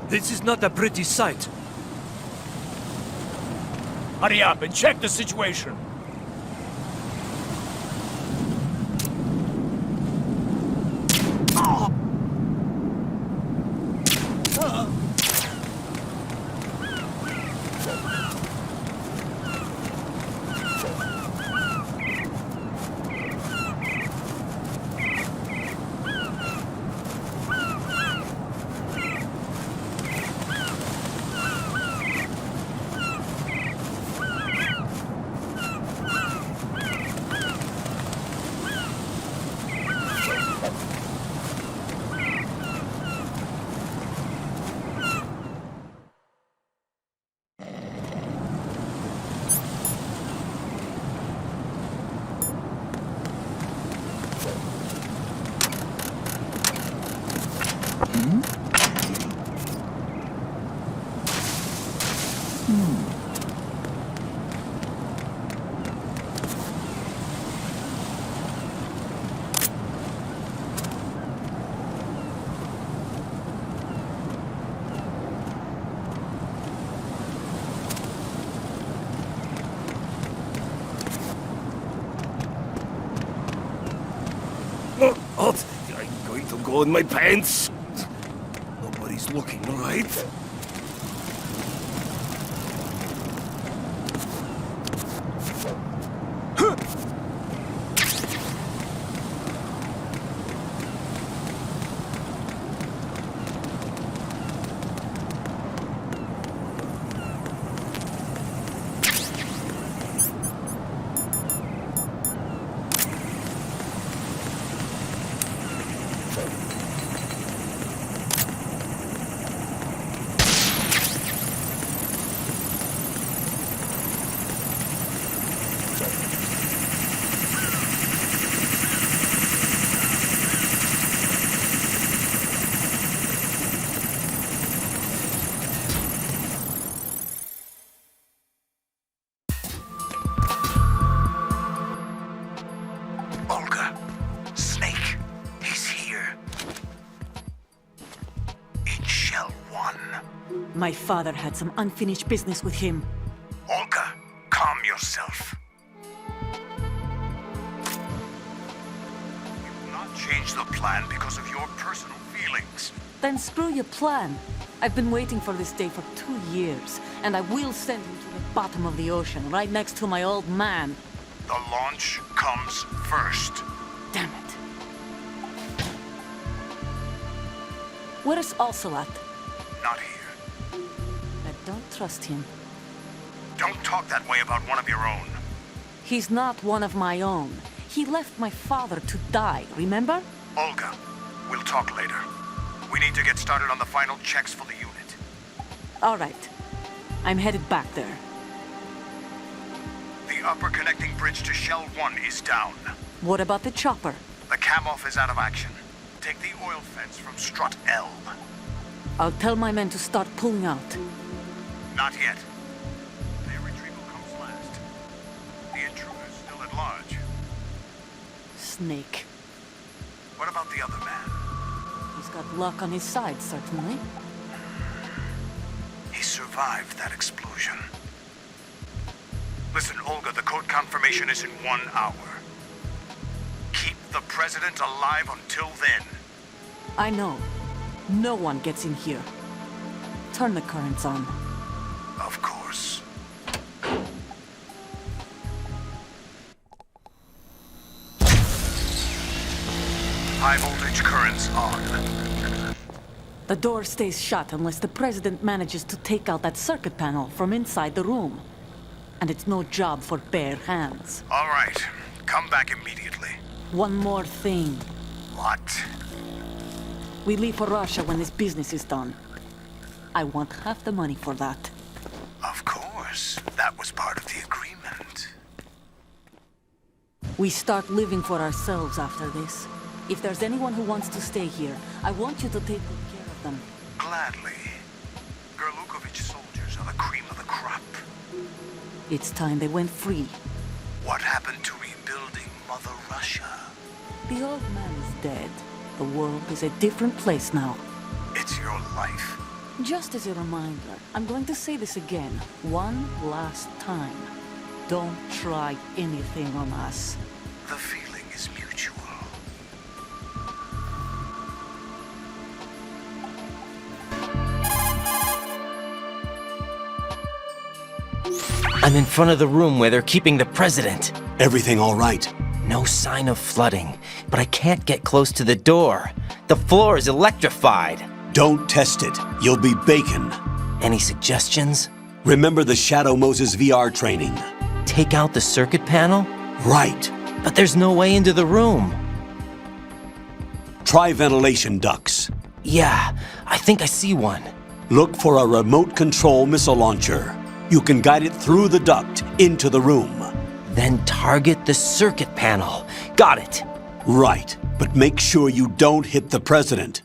This is not a pretty sight. Hurry up and check the situation. What? I'm going to go in my pants. Nobody's looking, right? My father had some unfinished business with him. Olga, calm yourself. You will not change the plan because of your personal feelings. Then screw your plan. I've been waiting for this day for 2 years, and I will send him to the bottom of the ocean, right next to my old man. The launch comes first. Damn it. Where's Ocelot? Not here. I don't trust him. Don't talk that way about one of your own. He's not one of my own. He left my father to die, remember? Olga, we'll talk later. We need to get started on the final checks for the unit. All right. I'm headed back there. The upper connecting bridge to Shell 1 is down. What about the chopper? The cam-off is out of action. Take the oil fence from strut L. I'll tell my men to start pulling out. Not yet. Their retrieval comes last. The intruder's still at large. Snake. What about the other man? He's got luck on his side, certainly. He survived that explosion. Listen, Olga, the code confirmation is in 1 hour. Keep the President alive until then. I know. No one gets in here. Turn the currents on. Of course. High voltage currents on. The door stays shut unless the President manages to take out that circuit panel from inside the room. And it's no job for bare hands. All right. Come back immediately. One more thing. What? We leave for Russia when this business is done. I want half the money for that. Of course. That was part of the agreement. We start living for ourselves after this. If there's anyone who wants to stay here, I want you to take good care of them. Gladly. Gerlukovich soldiers are the cream of the crop. It's time they went free. What happened to rebuilding Mother Russia? The old man is dead. The world is a different place now. It's your life. Just as a reminder, I'm going to say this again, one last time. Don't try anything on us. The feeling is mutual. I'm in front of the room where they're keeping the president. Everything all right? No sign of flooding, but I can't get close to the door. The floor is electrified. Don't test it. You'll be bacon. Any suggestions? Remember the Shadow Moses VR training? Take out the circuit panel? Right. But there's no way into the room. Try ventilation ducts. Yeah, I think I see one. Look for a remote control missile launcher. You can guide it through the duct into the room. Then target the circuit panel. Got it. Right, but make sure you don't hit the president.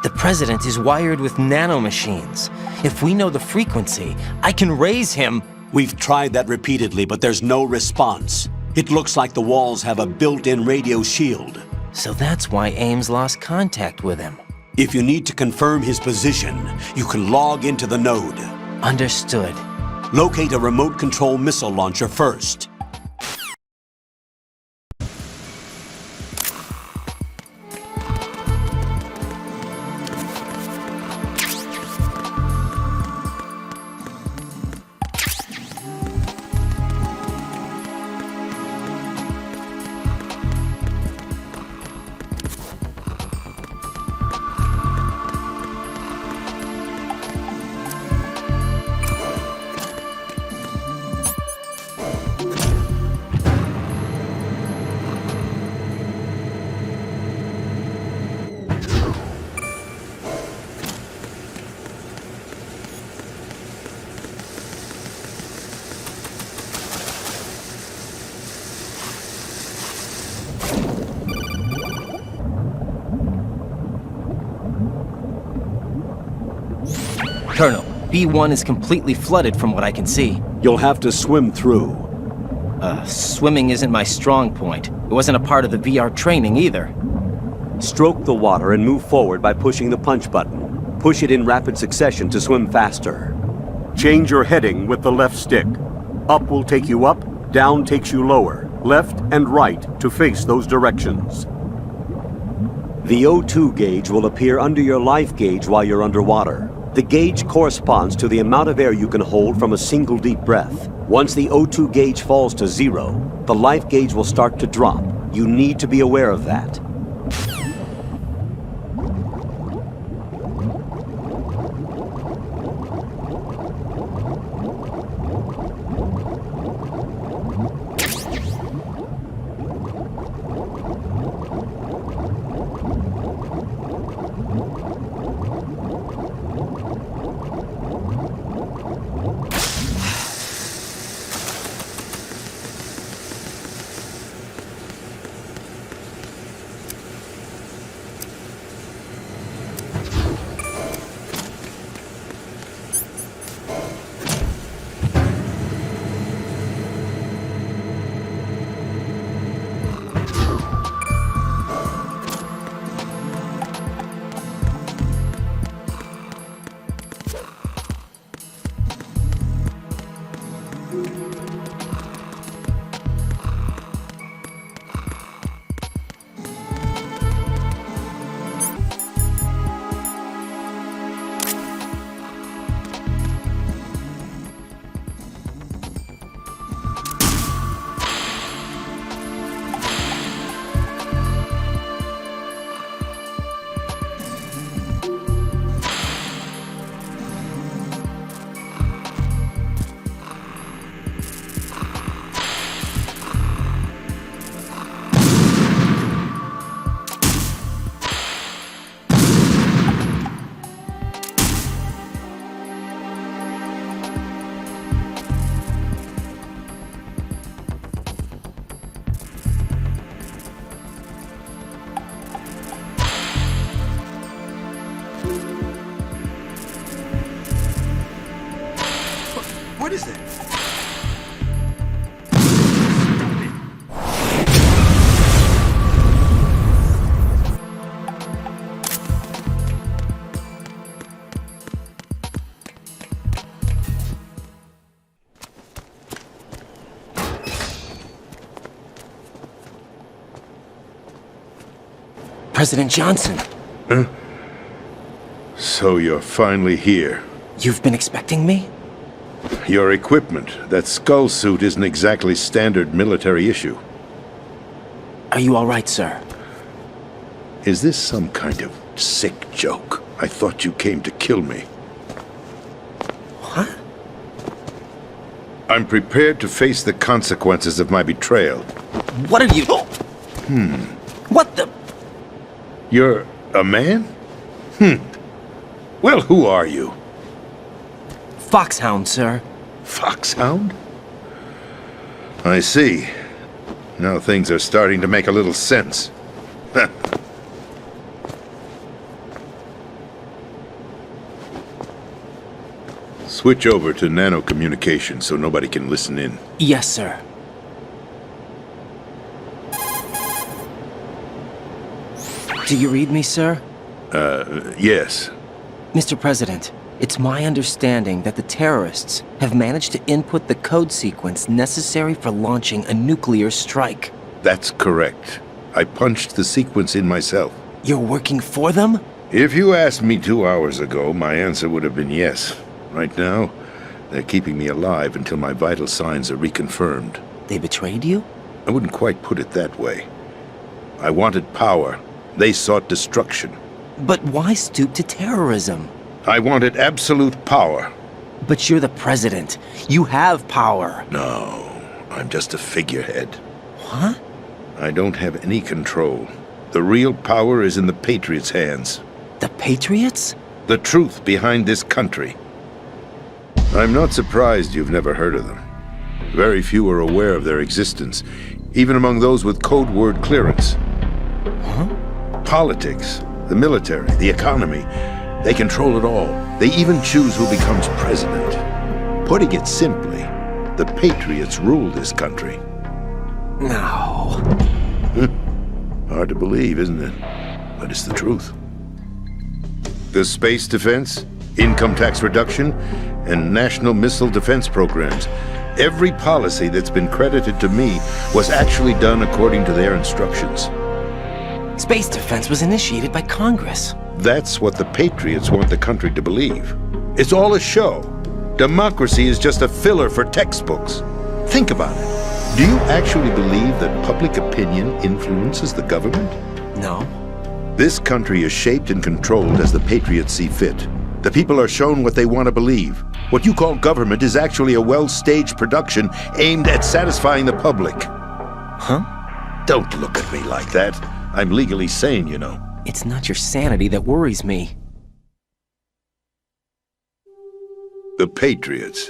The president is wired with nanomachines. If we know the frequency, I can raise him. We've tried that repeatedly, but there's no response. It looks like the walls have a built-in radio shield. So that's why Ames lost contact with him. If you need to confirm his position, you can log into the node. Understood. Locate a remote control missile launcher first. Colonel, B1 is completely flooded from what I can see. You'll have to swim through. Swimming isn't my strong point. It wasn't a part of the VR training either. Stroke the water and move forward by pushing the punch button. Push it in rapid succession to swim faster. Change your heading with the left stick. Up will take you up, down takes you lower, left and right to face those directions. The O2 gauge will appear under your life gauge while you're underwater. The gauge corresponds to the amount of air you can hold from a single deep breath. Once the O2 gauge falls to 0, the life gauge will start to drop. You need to be aware of that. What is it? President Johnson. So you're finally here. You've been expecting me? Your equipment, that skull suit isn't exactly standard military issue. Are you all right, sir? Is this some kind of sick joke? I thought you came to kill me. What? I'm prepared to face the consequences of my betrayal. What are you... What the... You're a man? Well, who are you? Foxhound, sir. Foxhound? I see. Now things are starting to make a little sense. Switch over to nano-communication so nobody can listen in. Yes, sir. Do you read me, sir? Yes. Mr. President, it's my understanding that the terrorists have managed to input the code sequence necessary for launching a nuclear strike. That's correct. I punched the sequence in myself. You're working for them? If you asked me 2 hours ago, my answer would have been yes. Right now, they're keeping me alive until my vital signs are reconfirmed. They betrayed you? I wouldn't quite put it that way. I wanted power. They sought destruction. But why stoop to terrorism? I wanted absolute power. But you're the president. You have power. No, I'm just a figurehead. What? I don't have any control. The real power is in the Patriots' hands. The Patriots? The truth behind this country. I'm not surprised you've never heard of them. Very few are aware of their existence, even among those with code word clearance. Huh? Politics, the military, the economy, they control it all. They even choose who becomes president. Putting it simply, the Patriots rule this country. No. Hard to believe, isn't it? But it's the truth. The space defense, income tax reduction, and national missile defense programs. Every policy that's been credited to me was actually done according to their instructions. Space defense was initiated by Congress. That's what the Patriots want the country to believe. It's all a show. Democracy is just a filler for textbooks. Think about it. Do you actually believe that public opinion influences the government? No. This country is shaped and controlled as the Patriots see fit. The people are shown what they want to believe. What you call government is actually a well-staged production aimed at satisfying the public. Huh? Don't look at me like that. I'm legally sane, you know. It's not your sanity that worries me. The Patriots.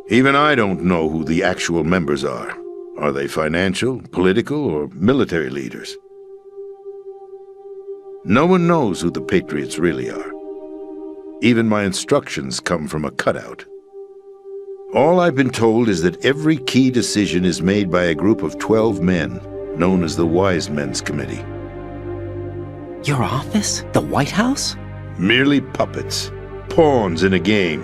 Even I don't know who the actual members are. Are they financial, political, or military leaders? No one knows who the Patriots really are. Even my instructions come from a cutout. All I've been told is that every key decision is made by a group of 12 men, known as the Wise Men's Committee. Your office? The White House? Merely puppets, pawns in a game.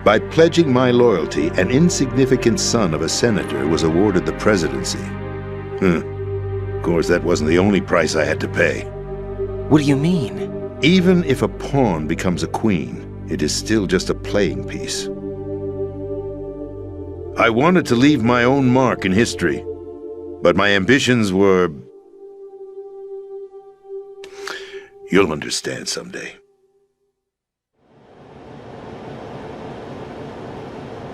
By pledging my loyalty, an insignificant son of a senator was awarded the presidency. Of course, that wasn't the only price I had to pay. What do you mean? Even if a pawn becomes a queen, it is still just a playing piece. I wanted to leave my own mark in history, but my ambitions were... You'll understand someday.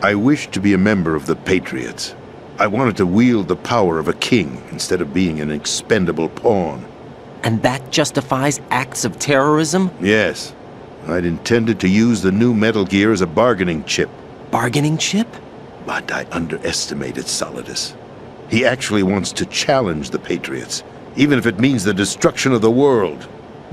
I wished to be a member of the Patriots. I wanted to wield the power of a king instead of being an expendable pawn. And that justifies acts of terrorism? Yes. I'd intended to use the new Metal Gear as a bargaining chip. Bargaining chip? But I underestimated Solidus. He actually wants to challenge the Patriots, even if it means the destruction of the world.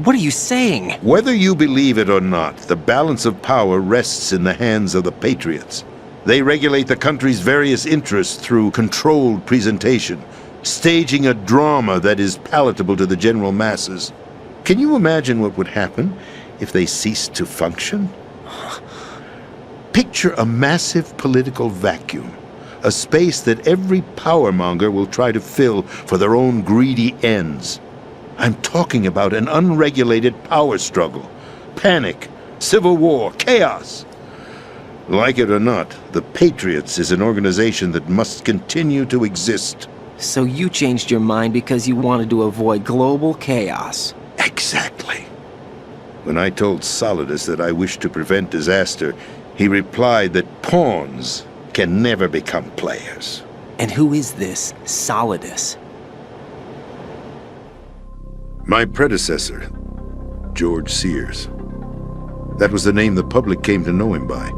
What are you saying? Whether you believe it or not, the balance of power rests in the hands of the Patriots. They regulate the country's various interests through controlled presentation, staging a drama that is palatable to the general masses. Can you imagine what would happen if they ceased to function? Picture a massive political vacuum, a space that every powermonger will try to fill for their own greedy ends. I'm talking about an unregulated power struggle. Panic, civil war, chaos. Like it or not, the Patriots is an organization that must continue to exist. So you changed your mind because you wanted to avoid global chaos. Exactly. When I told Solidus that I wished to prevent disaster, he replied that pawns can never become players. And who is this Solidus? My predecessor, George Sears. That was the name the public came to know him by.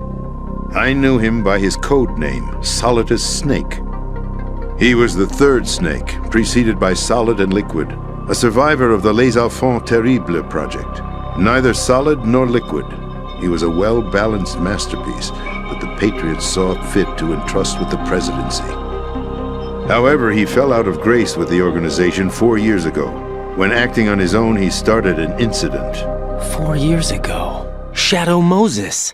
I knew him by his code name, Solidus Snake. He was the third snake, preceded by Solid and Liquid, a survivor of the Les Enfants Terribles project. Neither solid nor liquid, he was a well-balanced masterpiece that the Patriots saw fit to entrust with the presidency. However, he fell out of grace with the organization 4 years ago. When acting on his own, he started an incident. 4 years ago. Shadow Moses.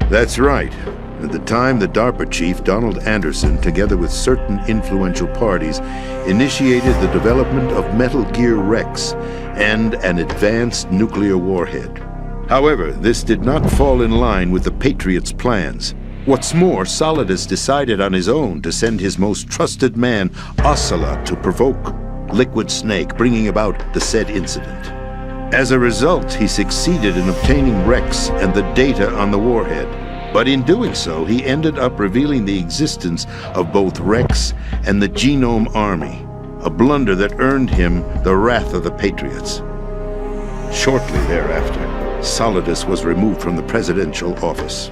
That's right. At the time, the DARPA chief, Donald Anderson, together with certain influential parties, initiated the development of Metal Gear Rex and an advanced nuclear warhead. However, this did not fall in line with the Patriots' plans. What's more, Solidus decided on his own to send his most trusted man, Ocelot, to provoke Liquid Snake, bringing about the said incident. As a result, he succeeded in obtaining Rex and the data on the warhead. But in doing so, he ended up revealing the existence of both Rex and the Genome Army, a blunder that earned him the wrath of the Patriots. Shortly thereafter, Solidus was removed from the presidential office.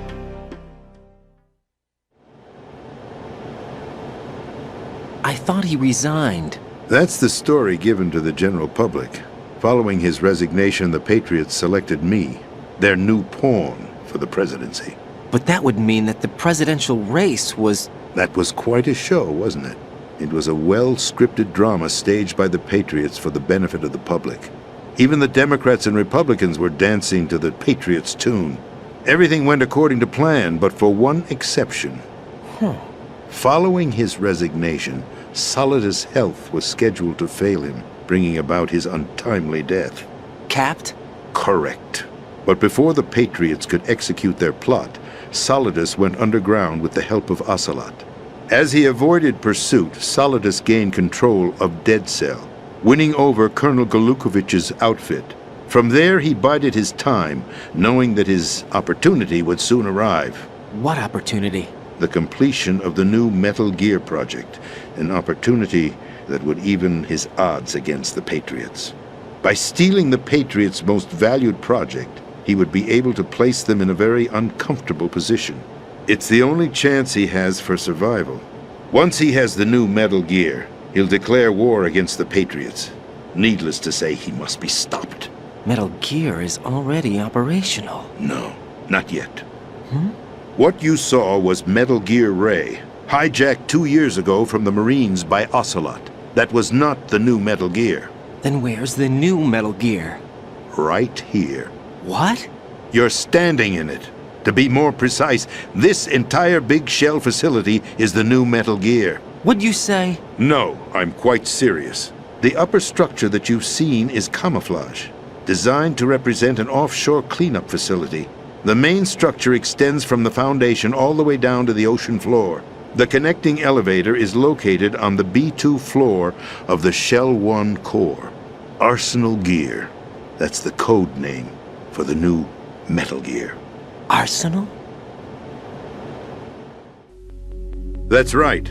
I thought he resigned. That's the story given to the general public. Following his resignation, the Patriots selected me, their new pawn, for the presidency. But that would mean that the presidential race was... That was quite a show, wasn't it? It was a well-scripted drama staged by the Patriots for the benefit of the public. Even the Democrats and Republicans were dancing to the Patriots' tune. Everything went according to plan, but for one exception. Following his resignation, Solidus' health was scheduled to fail him, bringing about his untimely death. Capped? Correct. But before the Patriots could execute their plot, Solidus went underground with the help of Ocelot. As he avoided pursuit, Solidus gained control of Dead Cell, winning over Colonel Golukovich's outfit. From there, he bided his time, knowing that his opportunity would soon arrive. What opportunity? The completion of the new Metal Gear project, an opportunity that would even his odds against the Patriots. By stealing the Patriots' most valued project, he would be able to place them in a very uncomfortable position. It's the only chance he has for survival. Once he has the new Metal Gear, he'll declare war against the Patriots. Needless to say, he must be stopped. Metal Gear is already operational. No, not yet. What you saw was Metal Gear Ray, hijacked 2 years ago from the Marines by Ocelot. That was not the new Metal Gear. Then where's the new Metal Gear? Right here. What? You're standing in it. To be more precise, this entire big shell facility is the new Metal Gear. What'd you say? No, I'm quite serious. The upper structure that you've seen is camouflage, designed to represent an offshore cleanup facility. The main structure extends from the foundation all the way down to the ocean floor. The connecting elevator is located on the B2 floor of the Shell 1 core. Arsenal Gear. That's the code name for the new Metal Gear. Arsenal? That's right.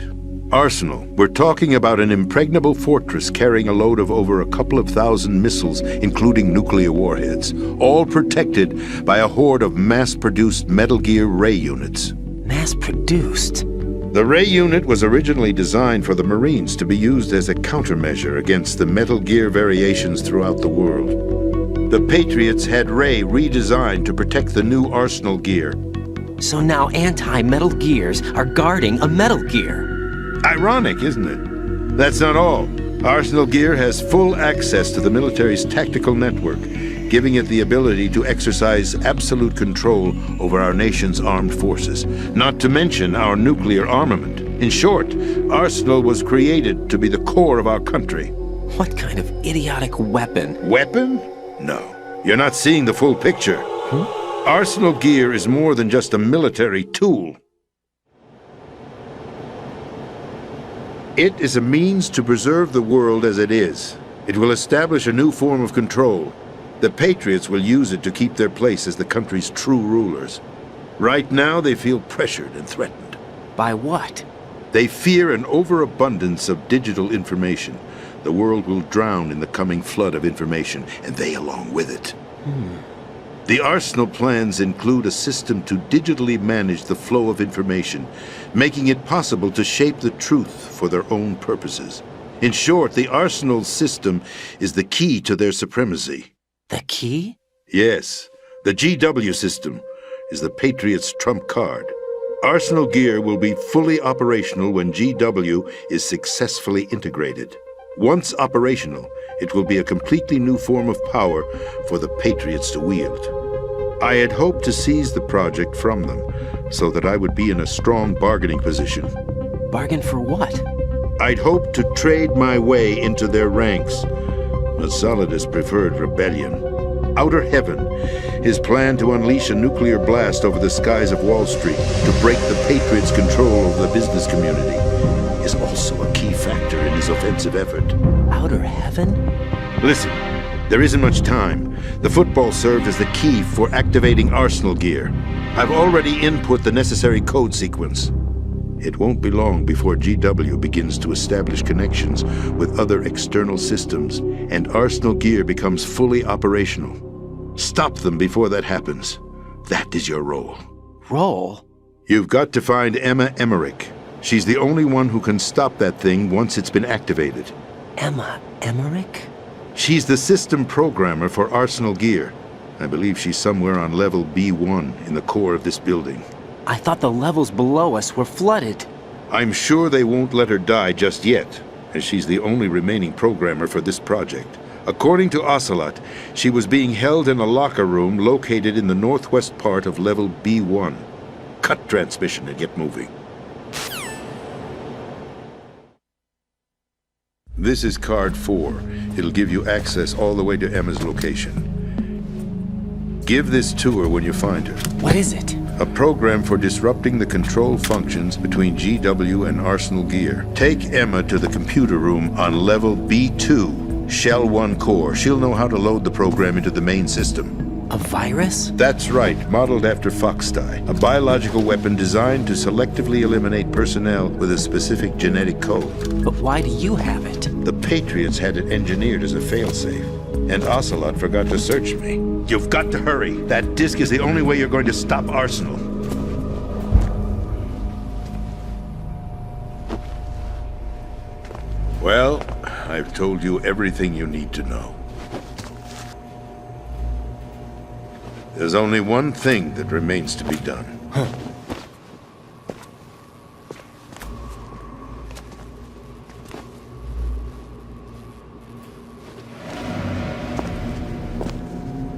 Arsenal. We're talking about an impregnable fortress carrying a load of over a couple of thousand missiles, including nuclear warheads, all protected by a horde of mass-produced Metal Gear Ray units. Mass-produced? The Ray unit was originally designed for the Marines to be used as a countermeasure against the Metal Gear variations throughout the world. The Patriots had Ray redesigned to protect the new Arsenal Gear. So now anti-Metal Gears are guarding a Metal Gear. Ironic, isn't it? That's not all. Arsenal Gear has full access to the military's tactical network, giving it the ability to exercise absolute control over our nation's armed forces, not to mention our nuclear armament. In short, Arsenal was created to be the core of our country. What kind of idiotic weapon? Weapon? No. You're not seeing the full picture. Arsenal gear is more than just a military tool. It is a means to preserve the world as it is. It will establish a new form of control. The Patriots will use it to keep their place as the country's true rulers. Right now, they feel pressured and threatened. By what? They fear an overabundance of digital information. The world will drown in the coming flood of information, and they along with it. The Arsenal plans include a system to digitally manage the flow of information, making it possible to shape the truth for their own purposes. In short, the Arsenal system is the key to their supremacy. The key? Yes, the GW system is the Patriots' trump card. Arsenal gear will be fully operational when GW is successfully integrated. Once operational, it will be a completely new form of power for the Patriots to wield. I had hoped to seize the project from them, so that I would be in a strong bargaining position. Bargain for what? I'd hoped to trade my way into their ranks, but Solidus preferred rebellion. Outer Heaven, his plan to unleash a nuclear blast over the skies of Wall Street to break the Patriots' control over the business community, is also a key factor in his offensive effort. Outer Heaven? Listen, there isn't much time. The football served as the key for activating Arsenal gear. I've already input the necessary code sequence. It won't be long before GW begins to establish connections with other external systems, and Arsenal gear becomes fully operational. Stop them before that happens. That is your role. Role? You've got to find Emma Emmerich. She's the only one who can stop that thing once it's been activated. Emma Emmerich? She's the system programmer for Arsenal gear. I believe she's somewhere on level B1 in the core of this building. I thought the levels below us were flooded. I'm sure they won't let her die just yet, as she's the only remaining programmer for this project. According to Ocelot, she was being held in a locker room located in the northwest part of level B1. Cut transmission and get moving. This is card 4. It'll give you access all the way to Emma's location. Give this to her when you find her. What is it? A program for disrupting the control functions between GW and Arsenal gear. Take Emma to the computer room on level B2, Shell 1 core. She'll know how to load the program into the main system. A virus? That's right, modeled after Foxdie, a biological weapon designed to selectively eliminate personnel with a specific genetic code. But why do you have it? The Patriots had it engineered as a failsafe, and Ocelot forgot to search me. You've got to hurry. That disk is the only way you're going to stop Arsenal. Well, I've told you everything you need to know. There's only one thing that remains to be done.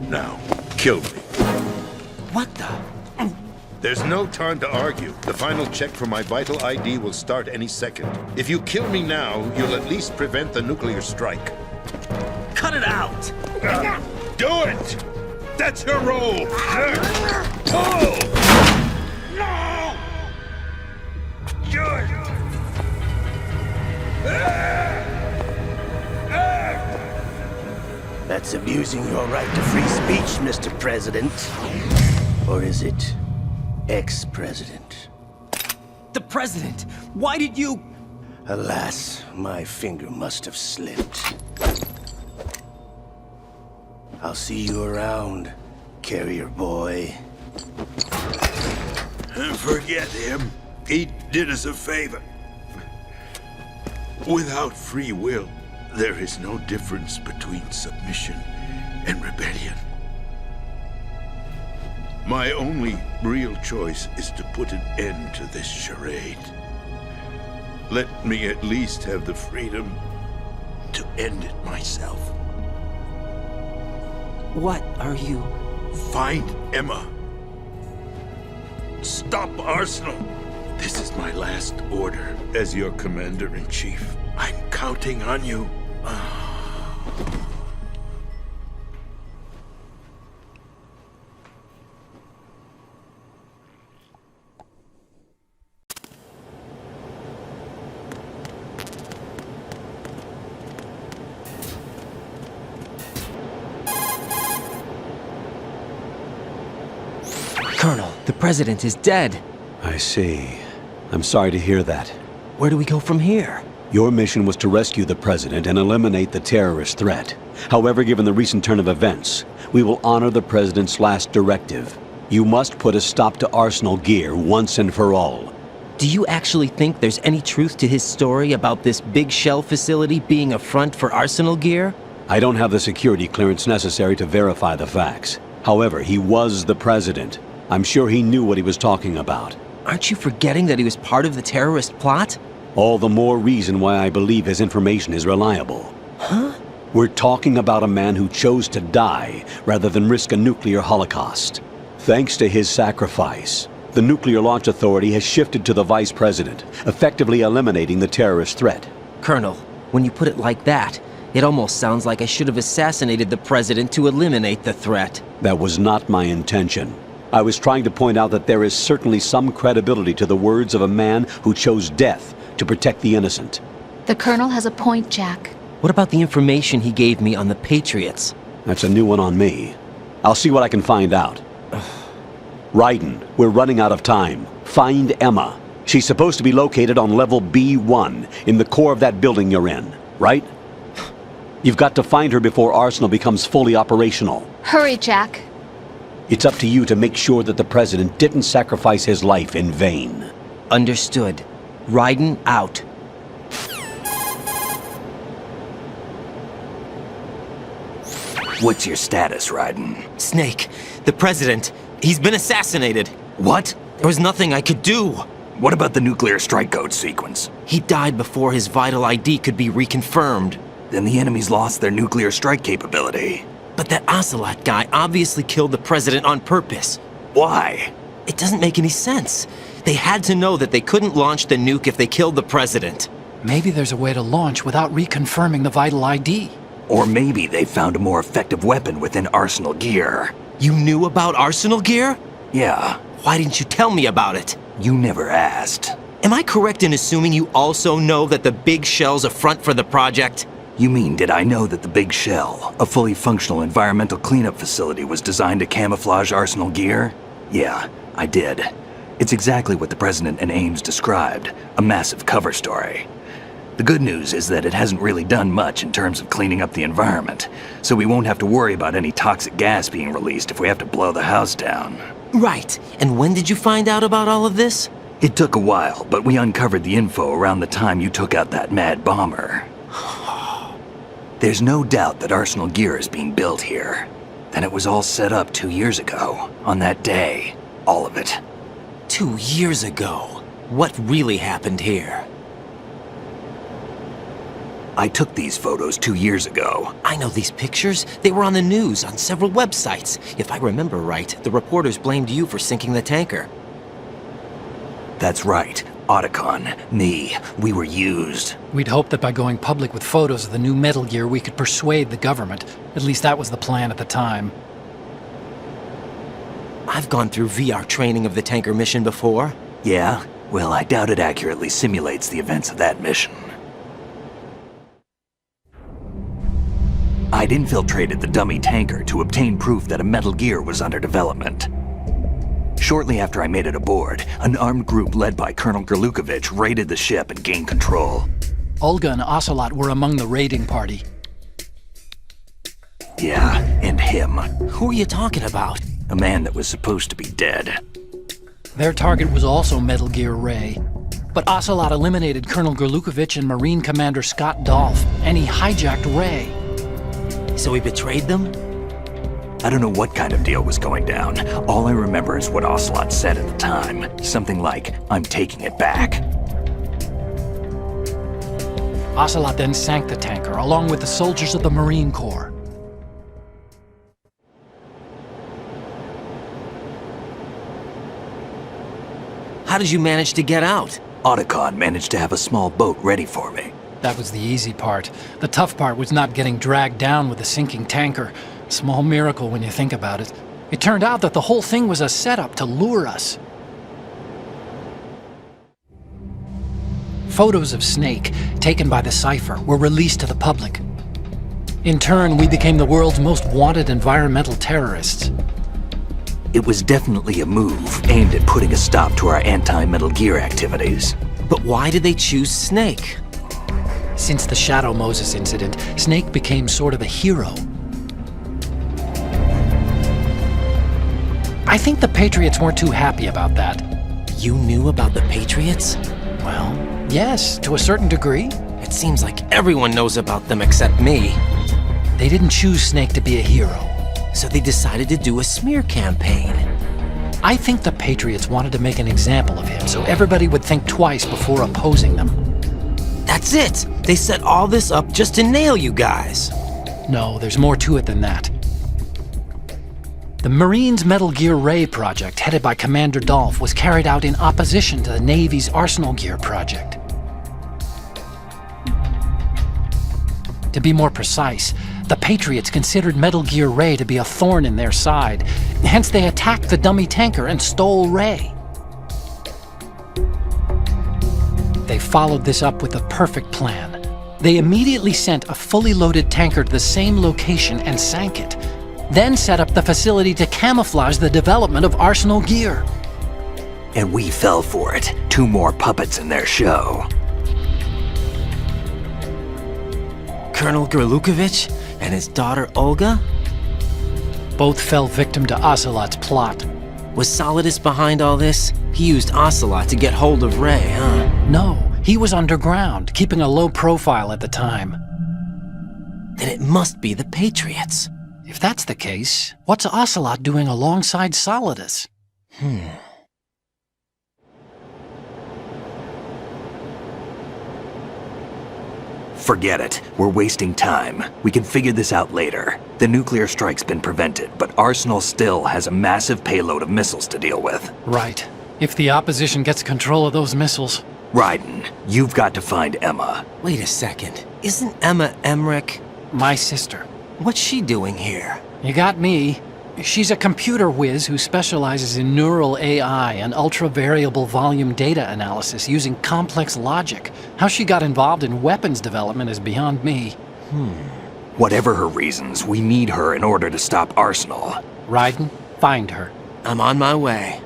Now, kill me. What the? There's no time to argue. The final check for my vital ID will start any second. If you kill me now, you'll at least prevent the nuclear strike. Cut it out! Do it! That's your role! Pull! No! Do it! That's abusing your right to free speech, Mr. President. Or is it ex-president? The president! Why did you... Alas, my finger must have slipped. I'll see you around, carrier boy. Forget him. He did us a favor. Without free will, there is no difference between submission and rebellion. My only real choice is to put an end to this charade. Let me at least have the freedom to end it myself. What are you... Find Emma. Stop Arsenal. This is my last order as your commander-in-chief. I'm counting on you. The president is dead. I see. I'm sorry to hear that. Where do we go from here? Your mission was to rescue the president and eliminate the terrorist threat. However, given the recent turn of events, we will honor the president's last directive. You must put a stop to Arsenal Gear once and for all. Do you actually think there's any truth to his story about this big shell facility being a front for Arsenal Gear? I don't have the security clearance necessary to verify the facts. However, he was the president. I'm sure he knew what he was talking about. Aren't you forgetting that he was part of the terrorist plot? All the more reason why I believe his information is reliable. Huh? We're talking about a man who chose to die rather than risk a nuclear holocaust. Thanks to his sacrifice, the Nuclear Launch Authority has shifted to the vice president, effectively eliminating the terrorist threat. Colonel, when you put it like that, it almost sounds like I should have assassinated the president to eliminate the threat. That was not my intention. I was trying to point out that there is certainly some credibility to the words of a man who chose death to protect the innocent. The Colonel has a point, Jack. What about the information he gave me on the Patriots? That's a new one on me. I'll see what I can find out. Raiden, we're running out of time. Find Emma. She's supposed to be located on level B1, in the core of that building you're in, right? You've got to find her before Arsenal becomes fully operational. Hurry, Jack. It's up to you to make sure that the president didn't sacrifice his life in vain. Understood. Raiden out. What's your status, Raiden? Snake, the president, he's been assassinated. What? There was nothing I could do. What about the nuclear strike code sequence? He died before his vital ID could be reconfirmed. Then the enemy's lost their nuclear strike capability. But that Ocelot guy obviously killed the president on purpose. Why? It doesn't make any sense. They had to know that they couldn't launch the nuke if they killed the president. Maybe there's a way to launch without reconfirming the vital ID. Or maybe they found a more effective weapon within Arsenal Gear. You knew about Arsenal Gear? Yeah. Why didn't you tell me about it? You never asked. Am I correct in assuming you also know that the big shell's a front for the project? You mean, did I know that the Big Shell, a fully functional environmental cleanup facility, was designed to camouflage Arsenal Gear? Yeah, I did. It's exactly what the President and Ames described, a massive cover story. The good news is that it hasn't really done much in terms of cleaning up the environment, so we won't have to worry about any toxic gas being released if we have to blow the house down. Right. And when did you find out about all of this? It took a while, but we uncovered the info around the time you took out that mad bomber. There's no doubt that Arsenal Gear is being built here. And it was all set up 2 years ago, on that day. All of it. 2 years ago? What really happened here? I took these photos 2 years ago. I know these pictures. They were on the news, on several websites. If I remember right, the reporters blamed you for sinking the tanker. That's right. Otacon, me, we were used. We'd hoped that by going public with photos of the new Metal Gear, we could persuade the government. At least that was the plan at the time. I've gone through VR training of the tanker mission before. Yeah? Well, I doubt it accurately simulates the events of that mission. I'd infiltrated the dummy tanker to obtain proof that a Metal Gear was under development. Shortly after I made it aboard, an armed group led by Colonel Gerlukovich raided the ship and gained control. Olga and Ocelot were among the raiding party. Yeah, and him. Who are you talking about? A man that was supposed to be dead. Their target was also Metal Gear Ray. But Ocelot eliminated Colonel Gerlukovich and Marine Commander Scott Dolph, and he hijacked Ray. So he betrayed them? I don't know what kind of deal was going down. All I remember is what Ocelot said at the time. Something like, "I'm taking it back." Ocelot then sank the tanker, along with the soldiers of the Marine Corps. How did you manage to get out? Otacon managed to have a small boat ready for me. That was the easy part. The tough part was not getting dragged down with the sinking tanker. Small miracle when you think about it. It turned out that the whole thing was a setup to lure us. Photos of Snake, taken by the Cypher, were released to the public. In turn, we became the world's most wanted environmental terrorists. It was definitely a move aimed at putting a stop to our anti-Metal Gear activities. But why did they choose Snake? Since the Shadow Moses incident, Snake became sort of a hero. I think the Patriots weren't too happy about that. You knew about the Patriots? Well, yes, to a certain degree. It seems like everyone knows about them except me. They didn't choose Snake to be a hero. So they decided to do a smear campaign. I think the Patriots wanted to make an example of him so everybody would think twice before opposing them. That's it! They set all this up just to nail you guys. No, there's more to it than that. The Marines' Metal Gear Ray project, headed by Commander Dolph, was carried out in opposition to the Navy's Arsenal Gear project. To be more precise, the Patriots considered Metal Gear Ray to be a thorn in their side. Hence, they attacked the dummy tanker and stole Ray. They followed this up with a perfect plan. They immediately sent a fully loaded tanker to the same location and sank it. Then set up the facility to camouflage the development of Arsenal Gear. And we fell for it. 2 more puppets in their show. Colonel Gerlukovich and his daughter Olga? Both fell victim to Ocelot's plot. Was Solidus behind all this? He used Ocelot to get hold of Ray, huh? No, he was underground, keeping a low profile at the time. Then it must be the Patriots. If that's the case, what's Ocelot doing alongside Solidus? Forget it. We're wasting time. We can figure this out later. The nuclear strike's been prevented, but Arsenal still has a massive payload of missiles to deal with. Right. If the opposition gets control of those missiles. Raiden, you've got to find Emma. Wait a second. Isn't Emma Emmerich? My sister. What's she doing here? You got me. She's a computer whiz who specializes in neural AI and ultra-variable volume data analysis using complex logic. How she got involved in weapons development is beyond me. Whatever her reasons, we need her in order to stop Arsenal. Raiden, find her. I'm on my way.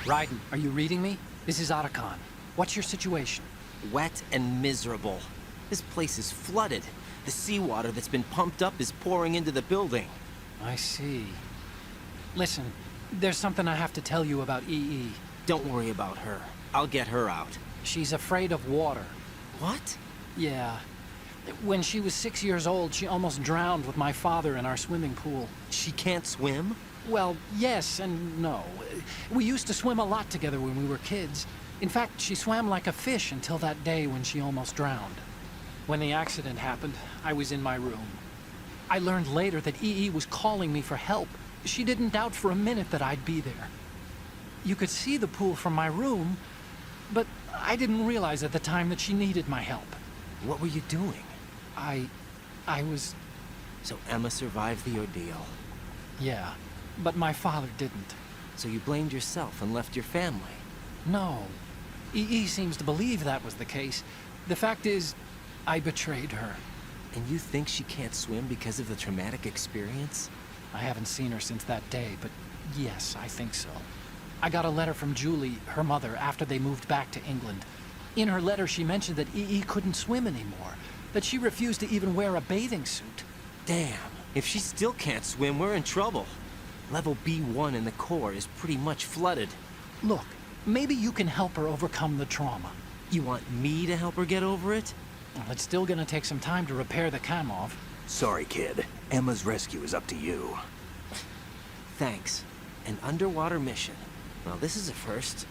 Raiden, are you reading me? This is Otacon. What's your situation? Wet and miserable. This place is flooded. The seawater that's been pumped up is pouring into the building. I see. Listen, there's something I have to tell you about EE. Don't worry about her. I'll get her out. She's afraid of water. What? Yeah. When she was 6 years old, she almost drowned with my father in our swimming pool. She can't swim? Well, yes and no. We used to swim a lot together when we were kids. In fact, she swam like a fish until that day when she almost drowned. When the accident happened, I was in my room. I learned later that EE was calling me for help. She didn't doubt for a minute that I'd be there. You could see the pool from my room, but I didn't realize at the time that she needed my help. What were you doing? I was... So Emma survived the ordeal. Yeah, but my father didn't. So you blamed yourself and left your family? No. EE seems to believe that was the case. The fact is, I betrayed her. And you think she can't swim because of the traumatic experience? I haven't seen her since that day, but yes, I think so. I got a letter from Julie, her mother, after they moved back to England. In her letter, she mentioned that EE couldn't swim anymore, that she refused to even wear a bathing suit. Damn, if she still can't swim, we're in trouble. Level B1 in the core is pretty much flooded. Look, maybe you can help her overcome the trauma. You want me to help her get over it? Well, it's still gonna take some time to repair the Kamov. Sorry, kid. Emma's rescue is up to you. Thanks. An underwater mission. Well, this is a first.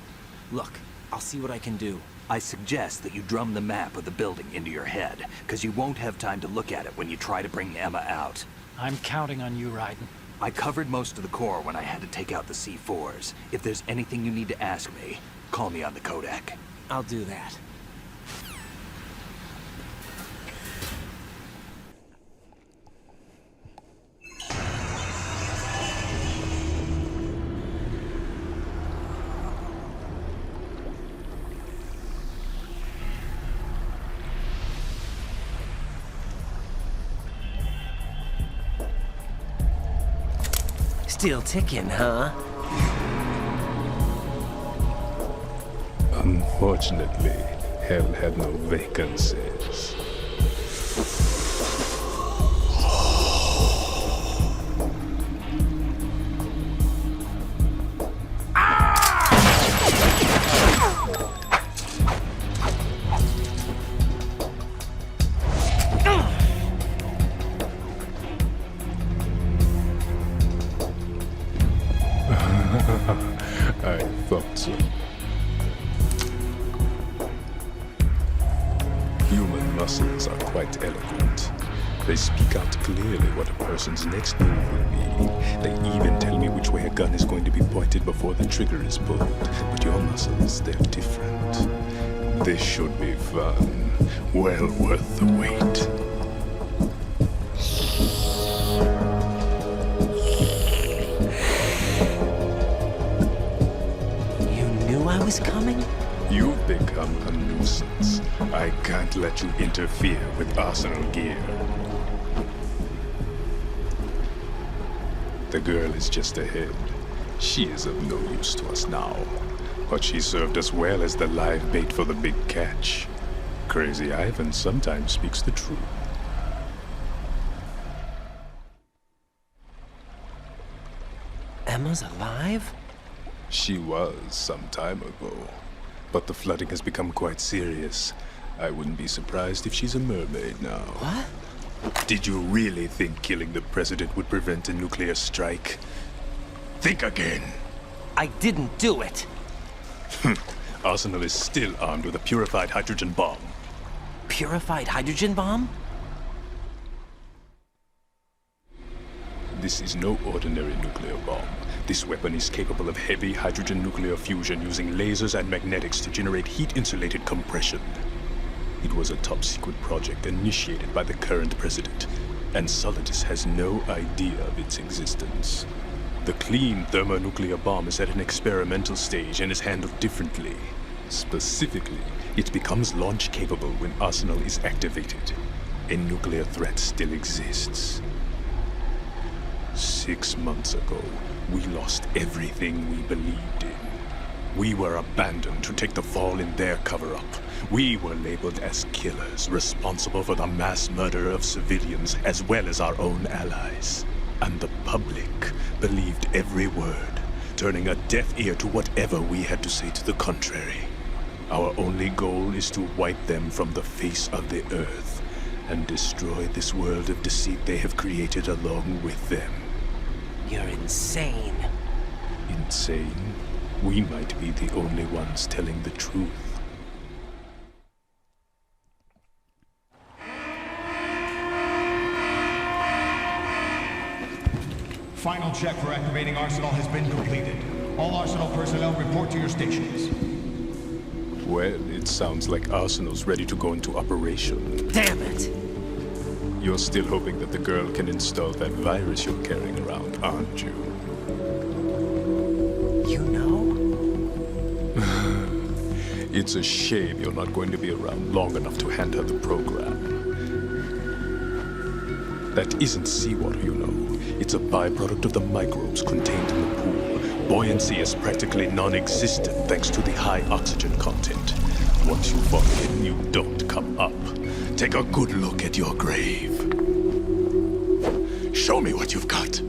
Look, I'll see what I can do. I suggest that you drum the map of the building into your head, because you won't have time to look at it when you try to bring Emma out. I'm counting on you, Raiden. I covered most of the core when I had to take out the C4s. If there's anything you need to ask me, call me on the Kodak. I'll do that. Still ticking, huh? Unfortunately, hell had no vacancies. I thought so. Human muscles are quite eloquent. They speak out clearly what a person's next move will be. They even tell me which way a gun is going to be pointed before the trigger is pulled. But your muscles, they're different. This should be fun. Well worth the wait. I was coming? You've become a nuisance. I can't let you interfere with Arsenal gear. The girl is just ahead. She is of no use to us now. But she served us well as the live bait for the big catch. Crazy Ivan sometimes speaks the truth. Emma's alive? She was some time ago, but the flooding has become quite serious. I wouldn't be surprised if she's a mermaid now. What? Did you really think killing the president would prevent a nuclear strike? Think again. I didn't do it. Arsenal is still armed with a purified hydrogen bomb. Purified hydrogen bomb? This is no ordinary nuclear bomb. This weapon is capable of heavy hydrogen nuclear fusion using lasers and magnetics to generate heat-insulated compression. It was a top-secret project initiated by the current president, and Solidus has no idea of its existence. The clean thermonuclear bomb is at an experimental stage and is handled differently. Specifically, it becomes launch-capable when Arsenal is activated. A nuclear threat still exists. 6 months ago, we lost everything we believed in. We were abandoned to take the fall in their cover-up. We were labeled as killers, responsible for the mass murder of civilians as well as our own allies. And the public believed every word, turning a deaf ear to whatever we had to say to the contrary. Our only goal is to wipe them from the face of the earth and destroy this world of deceit they have created along with them. You're insane. Insane? We might be the only ones telling the truth. Final check for activating Arsenal has been completed. All Arsenal personnel report to your stations. Well, it sounds like Arsenal's ready to go into operation. Damn it! You're still hoping that the girl can install that virus you're carrying around, aren't you? You know? It's a shame you're not going to be around long enough to hand her the program. That isn't seawater, you know. It's a byproduct of the microbes contained in the pool. Buoyancy is practically non-existent thanks to the high oxygen content. Once you fall in, you don't come up. Take a good look at your grave. Show me what you've got.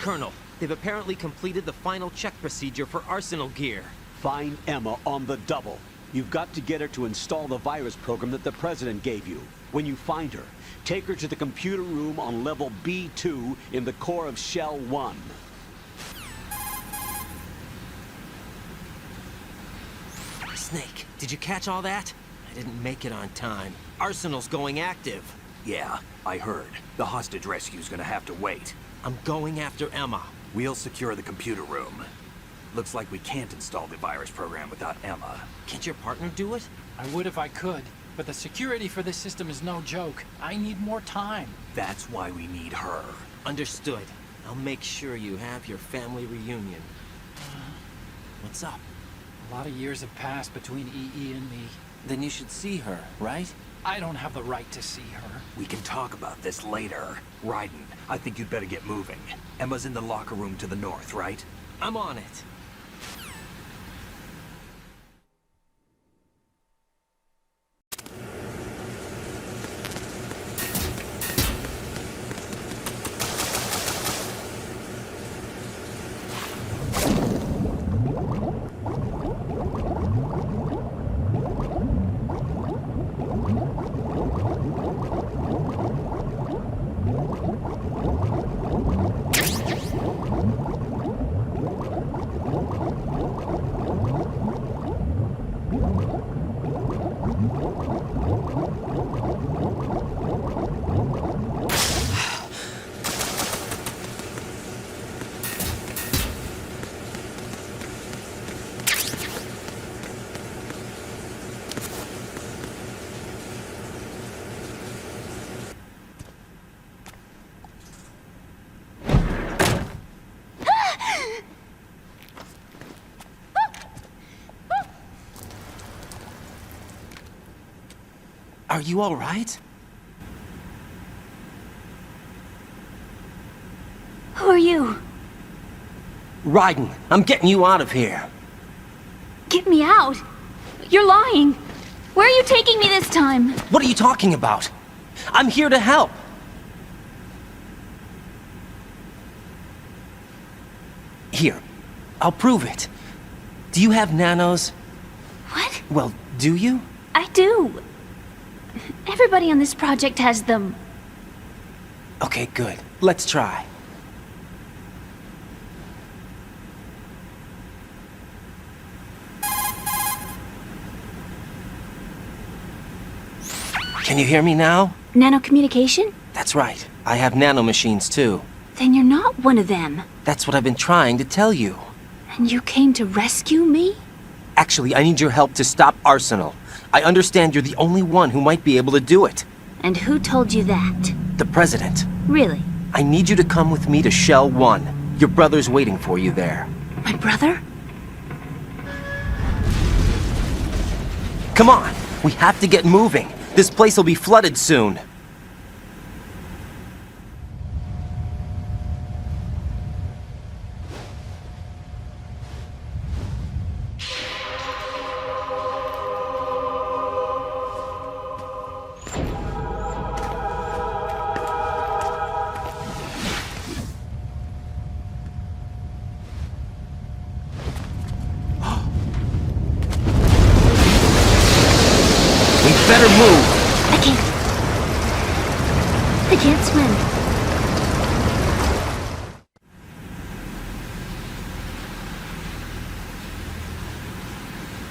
Colonel, they've apparently completed the final check procedure for Arsenal gear. Find Emma on the double. You've got to get her to install the virus program that the President gave you. When you find her, take her to the computer room on level B2 in the core of Shell 1. Snake, did you catch all that? I didn't make it on time. Arsenal's going active. Yeah, I heard. The hostage rescue's gonna have to wait. I'm going after Emma. We'll secure the computer room. Looks like we can't install the virus program without Emma. Can't your partner do it? I would if I could, but the security for this system is no joke. I need more time. That's why we need her. Understood. I'll make sure you have your family reunion. What's up? A lot of years have passed between EE and me. Then you should see her, right? I don't have the right to see her. We can talk about this later. Raiden, I think you'd better get moving. Emma's in the locker room to the north, right? I'm on it. Are you all right? Who are you? Raiden, I'm getting you out of here. Get me out! You're lying! Where are you taking me this time? What are you talking about? I'm here to help. Here, I'll prove it. Do you have nanos? What? Well, do you? I do. Everybody on this project has them. Okay, good. Let's try. Can you hear me now? Nanocommunication? That's right. I have nanomachines too. Then you're not one of them. That's what I've been trying to tell you. And you came to rescue me? Actually, I need your help to stop Arsenal. I understand you're the only one who might be able to do it. And who told you that? The President. Really? I need you to come with me to Shell 1. Your brother's waiting for you there. My brother? Come on! We have to get moving. This place will be flooded soon. Better move! I can't swim.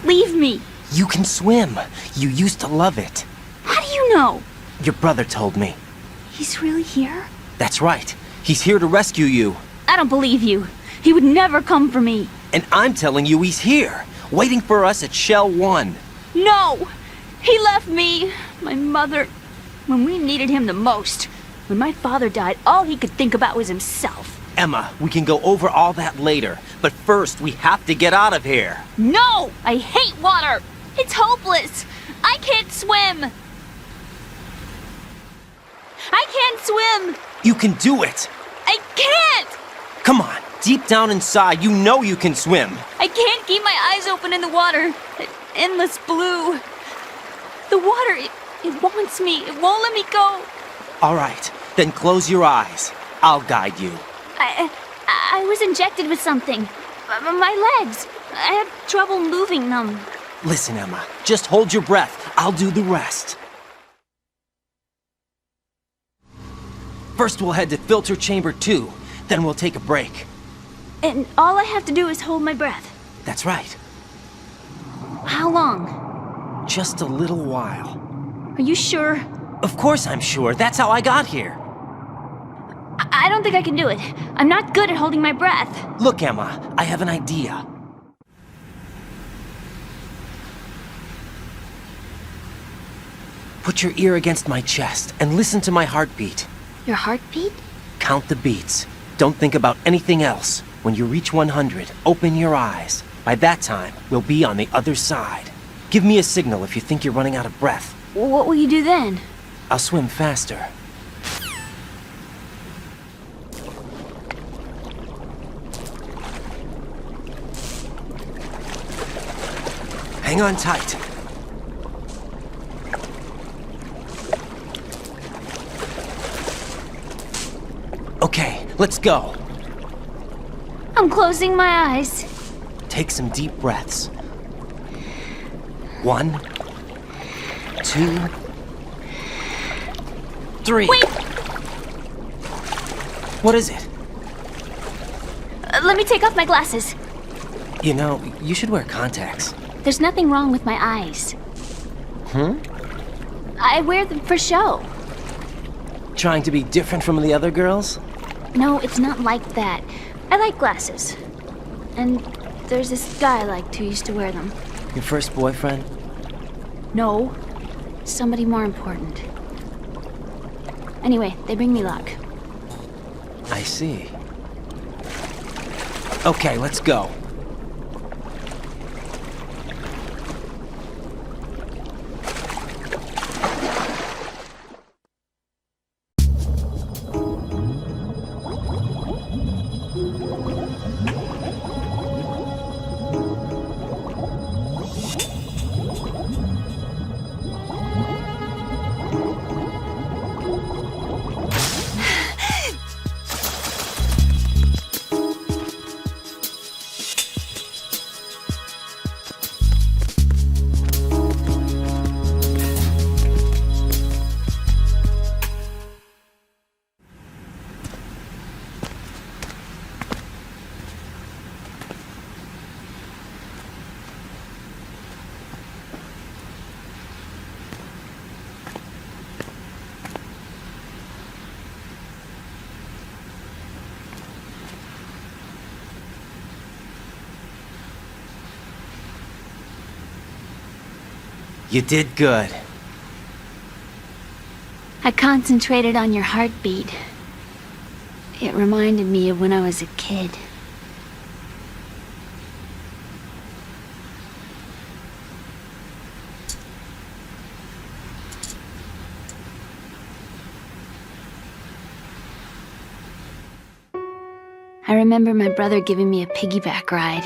Leave me! You can swim. You used to love it. How do you know? Your brother told me. He's really here? That's right. He's here to rescue you. I don't believe you. He would never come for me. And I'm telling you he's here, waiting for us at Shell 1. No! He left me, my mother, when we needed him the most. When my father died, all he could think about was himself. Emma, we can go over all that later, but first we have to get out of here. No! I hate water! It's hopeless! I can't swim! I can't swim! You can do it! I can't! Come on, deep down inside, you know you can swim. I can't keep my eyes open in the water. That endless blue. The water, it wants me. It won't let me go. All right, then close your eyes. I'll guide you. I was injected with something. My legs. I have trouble moving them. Listen, Emma, just hold your breath. I'll do the rest. First we'll head to filter chamber 2, then we'll take a break. And all I have to do is hold my breath. That's right. How long? Just a little while. Are you sure? Of course I'm sure. That's how I got here. I don't think I can do it. I'm not good at holding my breath. Look, Emma, I have an idea. Put your ear against my chest and listen to my heartbeat. Your heartbeat? Count the beats. Don't think about anything else. When you reach 100, open your eyes. By that time, we'll be on the other side. Give me a signal if you think you're running out of breath. What will you do then? I'll swim faster. Hang on tight. Okay, let's go. I'm closing my eyes. Take some deep breaths. 1, 2, 3. Wait! What is it? Let me take off my glasses. You know, you should wear contacts. There's nothing wrong with my eyes. I wear them for show. Trying to be different from the other girls? No, it's not like that. I like glasses. And there's this guy I liked who used to wear them. Your first boyfriend? No. Somebody more important. Anyway, they bring me luck. I see. Okay, let's go. You did good. I concentrated on your heartbeat. It reminded me of when I was a kid. I remember my brother giving me a piggyback ride.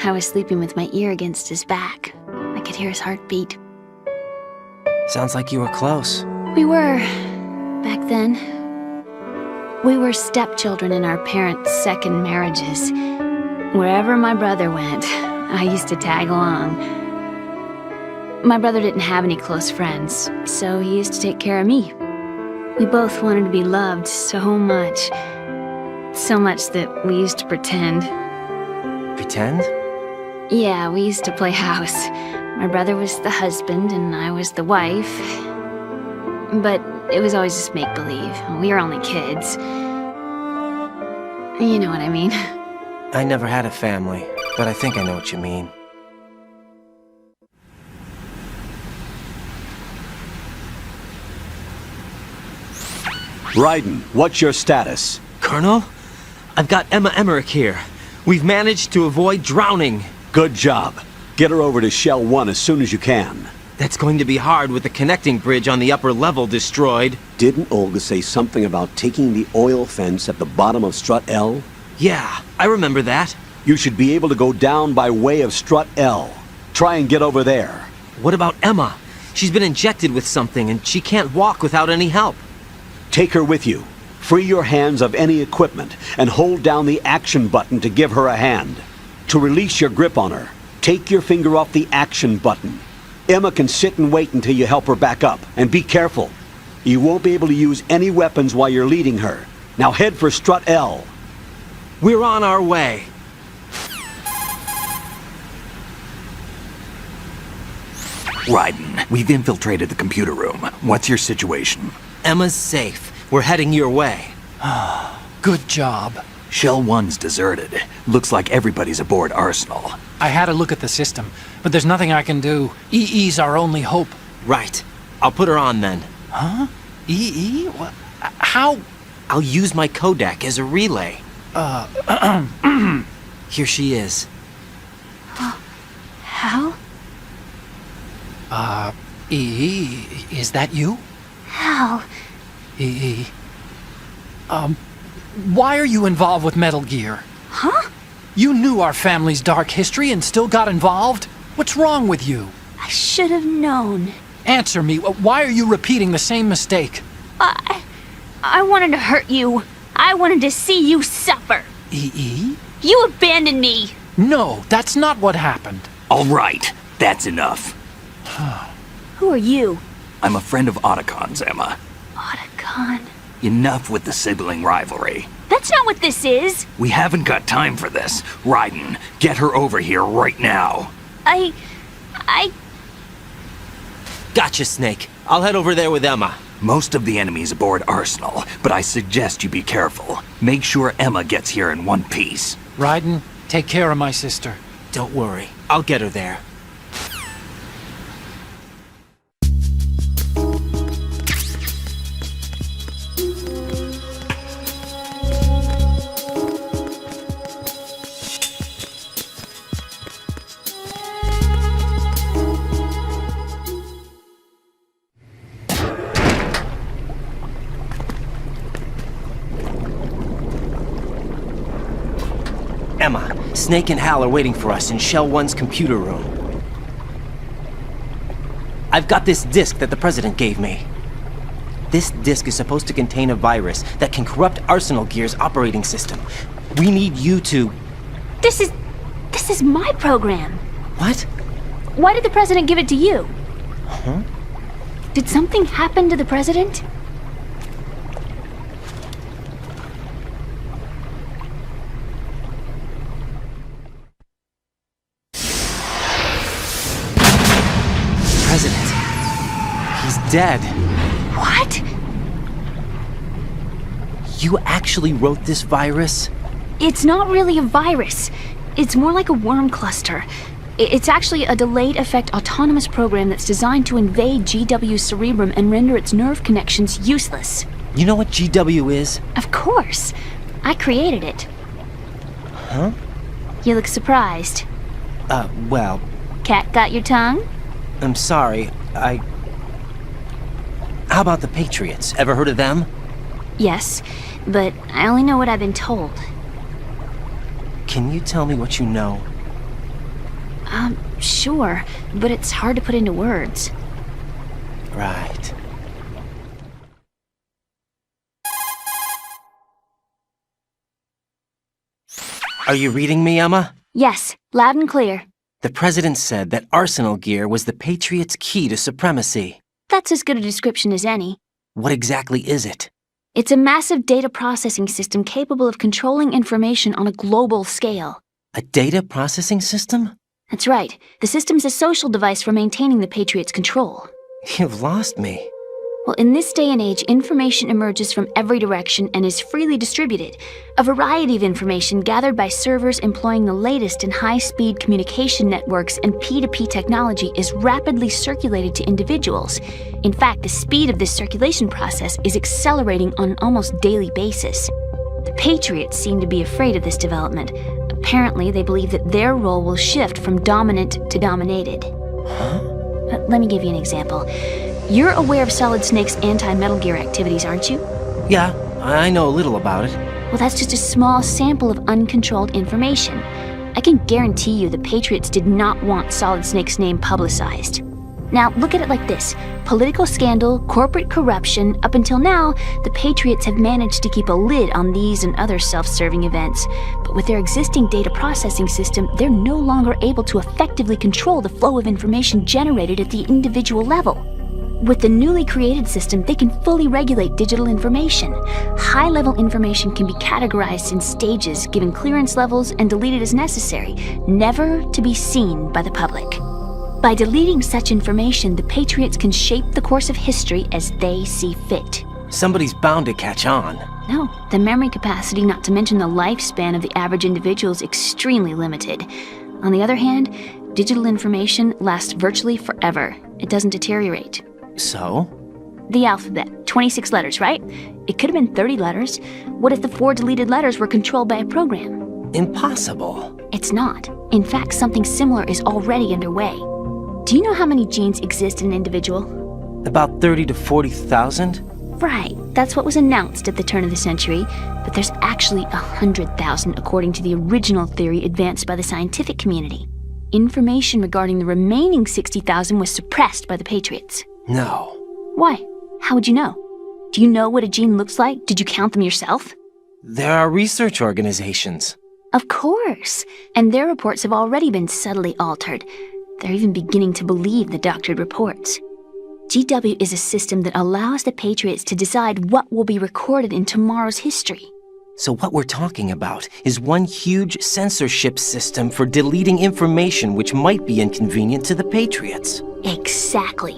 I was sleeping with my ear against his back. I could hear his heartbeat. Sounds like you were close. We were, back then. We were stepchildren in our parents' second marriages. Wherever my brother went, I used to tag along. My brother didn't have any close friends, so he used to take care of me. We both wanted to be loved so much. So much that we used to pretend. Pretend? Yeah, we used to play house. My brother was the husband and I was the wife. But it was always just make-believe. We were only kids. You know what I mean. I never had a family, but I think I know what you mean. Raiden, what's your status? Colonel? I've got Emma Emmerich here. We've managed to avoid drowning. Good job. Get her over to Shell 1 as soon as you can. That's going to be hard with the connecting bridge on the upper level destroyed. Didn't Olga say something about taking the oil fence at the bottom of Strut L? Yeah, I remember that. You should be able to go down by way of Strut L. Try and get over there. What about Emma? She's been injected with something and she can't walk without any help. Take her with you. Free your hands of any equipment and hold down the action button to give her a hand. To release your grip on her, take your finger off the action button. Emma can sit and wait until you help her back up. And be careful. You won't be able to use any weapons while you're leading her. Now head for Strut L. We're on our way. Raiden, we've infiltrated the computer room. What's your situation? Emma's safe. We're heading your way. Good job. Shell 1's deserted. Looks like everybody's aboard Arsenal. I had a look at the system, but there's nothing I can do. EE's our only hope. Right. I'll put her on then. Huh? EE? What? How? I'll use my Kodak as a relay. Here she is. How? EE, is that you? How? EE. Why are you involved with Metal Gear? Huh? You knew our family's dark history and still got involved? What's wrong with you? I should have known. Answer me. Why are you repeating the same mistake? I wanted to hurt you. I wanted to see you suffer. EE? You abandoned me. No, that's not what happened. All right, that's enough. Who are you? I'm a friend of Otacon's, Emma. Otacon? Enough with the sibling rivalry. That's not what this is. We haven't got time for this. Raiden, get her over here right now. I... Gotcha, Snake. I'll head over there with Emma. Most of the enemy's aboard Arsenal, but I suggest you be careful. Make sure Emma gets here in one piece. Raiden, take care of my sister. Don't worry. I'll get her there. Emma, Snake and Hal are waiting for us in Shell 1's computer room. I've got this disk that the President gave me. This disk is supposed to contain a virus that can corrupt Arsenal Gear's operating system. We need you to... This is my program. What? Why did the President give it to you? Huh? Did something happen to the President? President. He's dead. What? You actually wrote this virus? It's not really a virus. It's more like a worm cluster. It's actually a delayed effect autonomous program that's designed to invade GW's cerebrum and render its nerve connections useless. You know what GW is? Of course. I created it. Huh? You look surprised. Well... Cat got your tongue? I'm sorry, How about the Patriots? Ever heard of them? Yes, but I only know what I've been told. Can you tell me what you know? Sure, but it's hard to put into words. Right. Are you reading me, Emma? Yes, loud and clear. The President said that Arsenal gear was the Patriots' key to supremacy. That's as good a description as any. What exactly is it? It's a massive data processing system capable of controlling information on a global scale. A data processing system? That's right. The system's a social device for maintaining the Patriots' control. You've lost me. Well, in this day and age, information emerges from every direction and is freely distributed. A variety of information gathered by servers employing the latest in high-speed communication networks and P2P technology is rapidly circulated to individuals. In fact, the speed of this circulation process is accelerating on an almost daily basis. The Patriots seem to be afraid of this development. Apparently, they believe that their role will shift from dominant to dominated. Huh? Let me give you an example. You're aware of Solid Snake's anti-Metal Gear activities, aren't you? Yeah, I know a little about it. Well, that's just a small sample of uncontrolled information. I can guarantee you the Patriots did not want Solid Snake's name publicized. Now, look at it like this. Political scandal, corporate corruption, up until now, the Patriots have managed to keep a lid on these and other self-serving events. But with their existing data processing system, they're no longer able to effectively control the flow of information generated at the individual level. With the newly created system, they can fully regulate digital information. High-level information can be categorized in stages, given clearance levels, and deleted as necessary, never to be seen by the public. By deleting such information, the Patriots can shape the course of history as they see fit. Somebody's bound to catch on. No, the memory capacity, not to mention the lifespan of the average individual, is extremely limited. On the other hand, digital information lasts virtually forever. It doesn't deteriorate. So? The alphabet, 26 letters, right? It could have been 30 letters. What if the 4 deleted letters were controlled by a program? Impossible. It's not. In fact, something similar is already underway. Do you know how many genes exist in an individual? About 30 to 40,000? Right. That's what was announced at the turn of the century. But there's actually 100,000 according to the original theory advanced by the scientific community. Information regarding the remaining 60,000 was suppressed by the Patriots. No. Why? How would you know? Do you know what a gene looks like? Did you count them yourself? There are research organizations. Of course. And their reports have already been subtly altered. They're even beginning to believe the doctored reports. GW is a system that allows the Patriots to decide what will be recorded in tomorrow's history. So what we're talking about is one huge censorship system for deleting information which might be inconvenient to the Patriots. Exactly.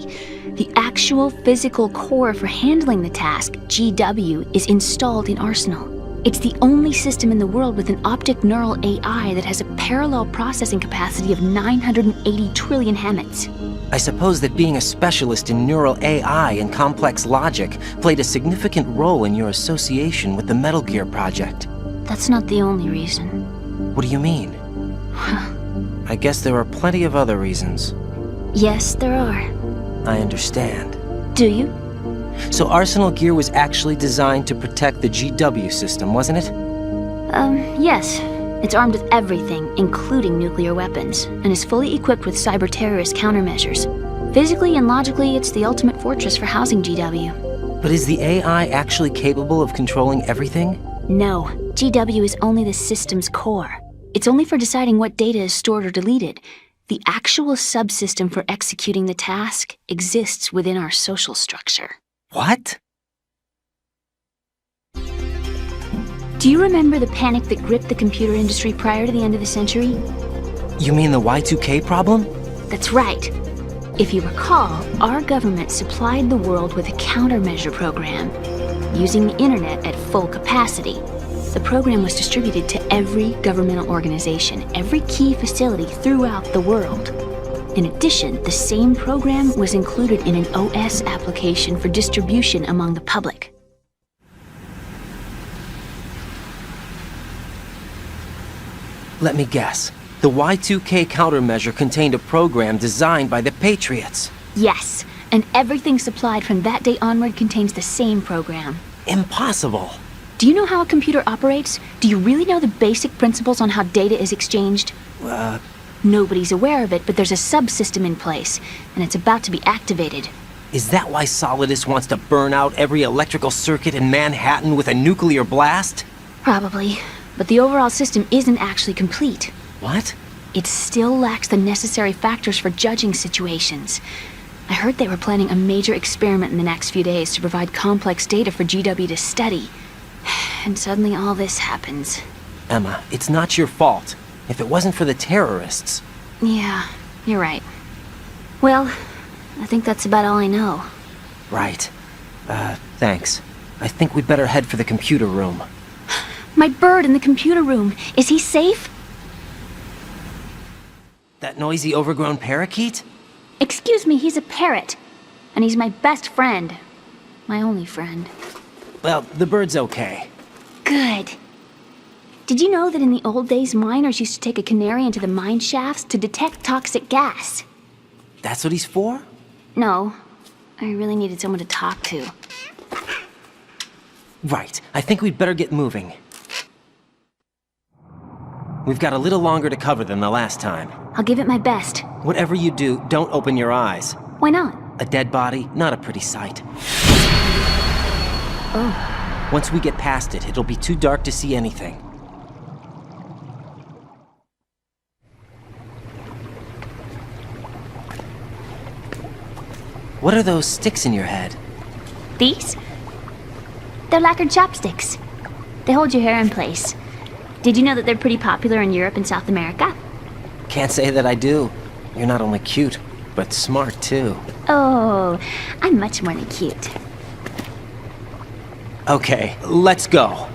The actual physical core for handling the task, GW, is installed in Arsenal. It's the only system in the world with an optic neural AI that has a parallel processing capacity of 980 trillion Hammets. I suppose that being a specialist in neural AI and complex logic played a significant role in your association with the Metal Gear project. That's not the only reason. What do you mean? I guess there are plenty of other reasons. Yes, there are. I understand. Do you? So Arsenal Gear was actually designed to protect the GW system, wasn't it? Yes. It's armed with everything, including nuclear weapons, and is fully equipped with cyber-terrorist countermeasures. Physically and logically, it's the ultimate fortress for housing GW. But is the AI actually capable of controlling everything? No. GW is only the system's core. It's only for deciding what data is stored or deleted. The actual subsystem for executing the task exists within our social structure. What? Do you remember the panic that gripped the computer industry prior to the end of the century? You mean the Y2K problem? That's right. If you recall, our government supplied the world with a countermeasure program, using the internet at full capacity. The program was distributed to every governmental organization, every key facility throughout the world. In addition, the same program was included in an OS application for distribution among the public. Let me guess. The Y2K countermeasure contained a program designed by the Patriots. Yes, and everything supplied from that day onward contains the same program. Impossible. Do you know how a computer operates? Do you really know the basic principles on how data is exchanged? Nobody's aware of it, but there's a subsystem in place, and it's about to be activated. Is that why Solidus wants to burn out every electrical circuit in Manhattan with a nuclear blast? Probably, but the overall system isn't actually complete. What? It still lacks the necessary factors for judging situations. I heard they were planning a major experiment in the next few days to provide complex data for GW to study. And suddenly all this happens. Emma, it's not your fault. If it wasn't for the terrorists... Yeah, you're right. Well, I think that's about all I know. Right. Thanks. I think we'd better head for the computer room. My bird in the computer room. Is he safe? That noisy, overgrown parakeet? Excuse me, he's a parrot. And he's my best friend. My only friend. Well, the bird's okay. Good. Did you know that in the old days, miners used to take a canary into the mine shafts to detect toxic gas? That's what he's for? No. I really needed someone to talk to. Right. I think we'd better get moving. We've got a little longer to cover than the last time. I'll give it my best. Whatever you do, don't open your eyes. Why not? A dead body, not a pretty sight. Oh. Once we get past it, it'll be too dark to see anything. What are those sticks in your head? These? They're lacquered chopsticks. They hold your hair in place. Did you know that they're pretty popular in Europe and South America? Can't say that I do. You're not only cute, but smart too. Oh, I'm much more than cute. Okay, let's go.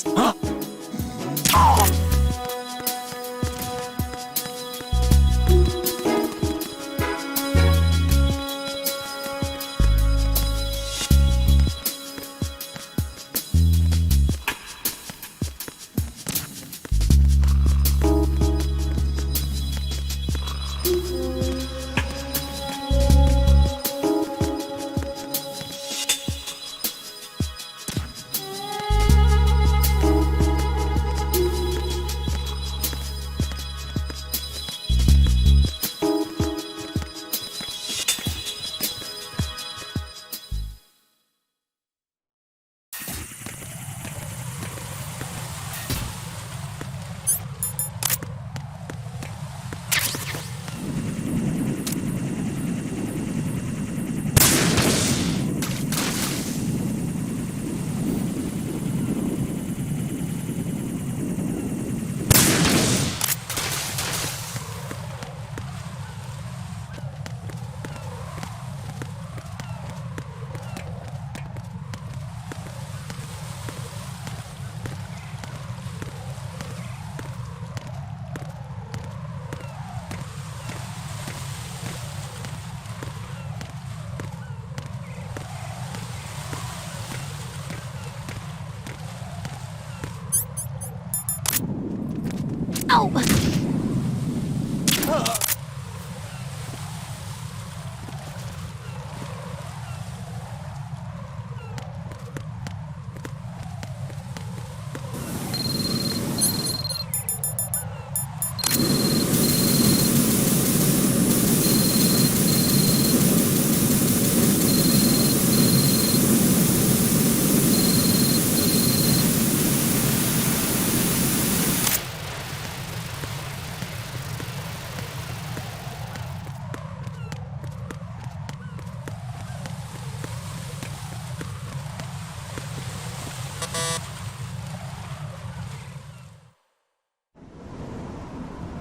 please.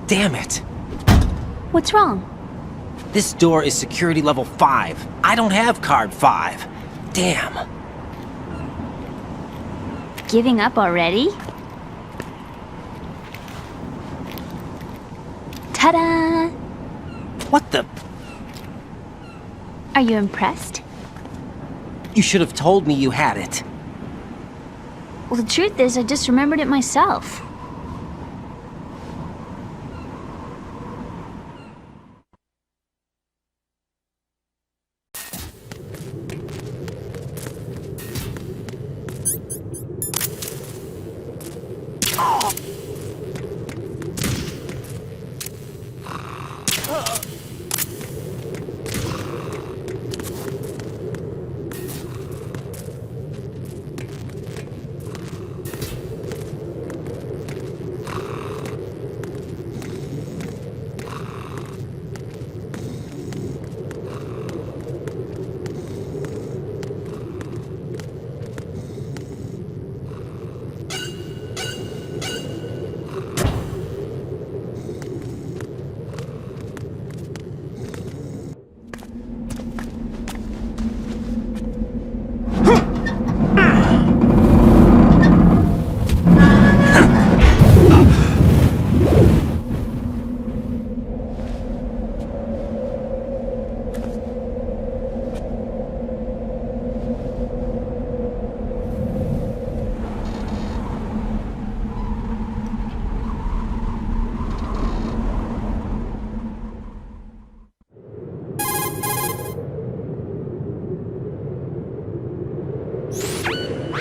Damn it! What's wrong? This door is security level 5. I don't have card 5. Damn. Giving up already? Ta-da! What the? Are you impressed? You should have told me you had it. Well, the truth is, I just remembered it myself.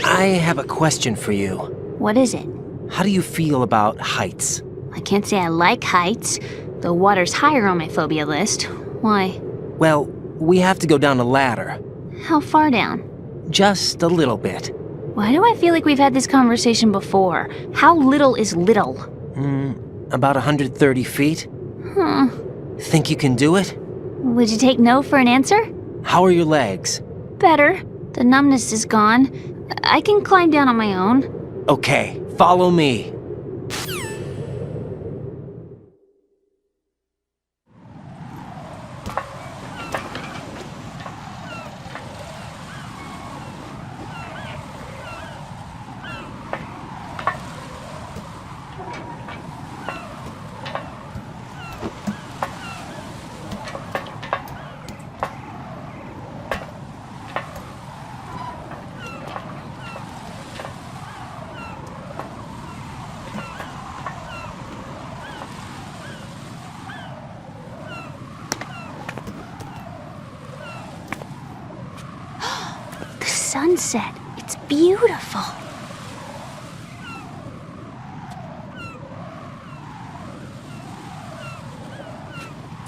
I have a question for you. What is it? How do you feel about heights? I can't say I like heights, though water's higher on my phobia list. Why? Well, we have to go down a ladder. How far down? Just a little bit. Why do I feel like we've had this conversation before? How little is little? About 130 feet. Think you can do it? Would you take no for an answer? How are your legs? Better. The numbness is gone. I can climb down on my own. Okay, follow me. sunset. It's beautiful.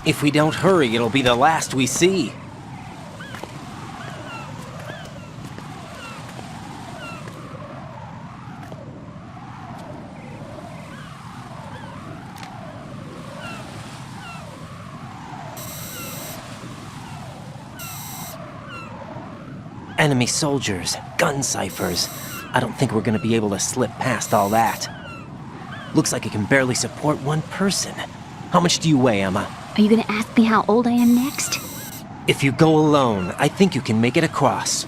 If we don't hurry, it'll be the last we see. Enemy soldiers, gun ciphers. I don't think we're gonna be able to slip past all that. Looks like it can barely support one person. How much do you weigh, Emma? Are you gonna ask me how old I am next? If you go alone, I think you can make it across.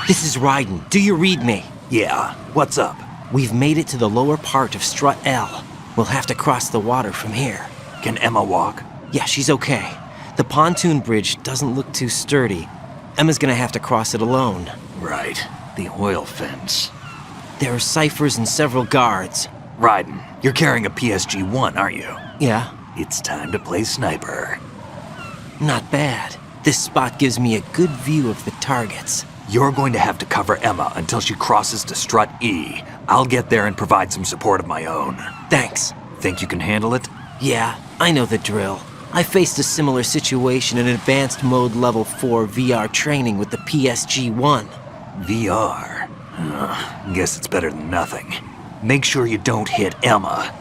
This is Raiden. Do you read me? Yeah, what's up? We've made it to the lower part of Strut L. We'll have to cross the water from here. Can Emma walk? Yeah, she's okay. The pontoon bridge doesn't look too sturdy. Emma's gonna have to cross it alone. Right. The oil fence. There are ciphers and several guards. Raiden, you're carrying a PSG-1, aren't you? Yeah. It's time to play sniper. Not bad. This spot gives me a good view of the targets. You're going to have to cover Emma until she crosses to Strut E. I'll get there and provide some support of my own. Thanks. Think you can handle it? Yeah, I know the drill. I faced a similar situation in Advanced Mode Level 4 VR training with the PSG-1. VR? Guess it's better than nothing. Make sure you don't hit Emma.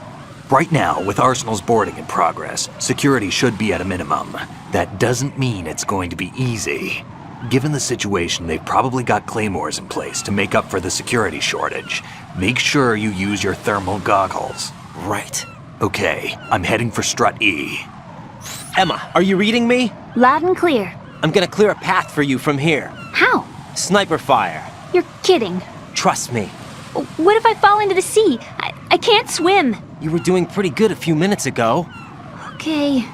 Right now, with Arsenal's boarding in progress, security should be at a minimum. That doesn't mean it's going to be easy. Given the situation, they've probably got claymores in place to make up for the security shortage. Make sure you use your thermal goggles. Right. Okay, I'm heading for Strut E. Emma, are you reading me? Loud and clear. I'm gonna clear a path for you from here. How? Sniper fire. You're kidding. Trust me. What if I fall into the sea? I can't swim. You were doing pretty good a few minutes ago. Okay.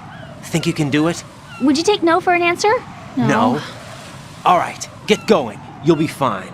Think you can do it? Would you take no for an answer? No. All right, get going. You'll be fine.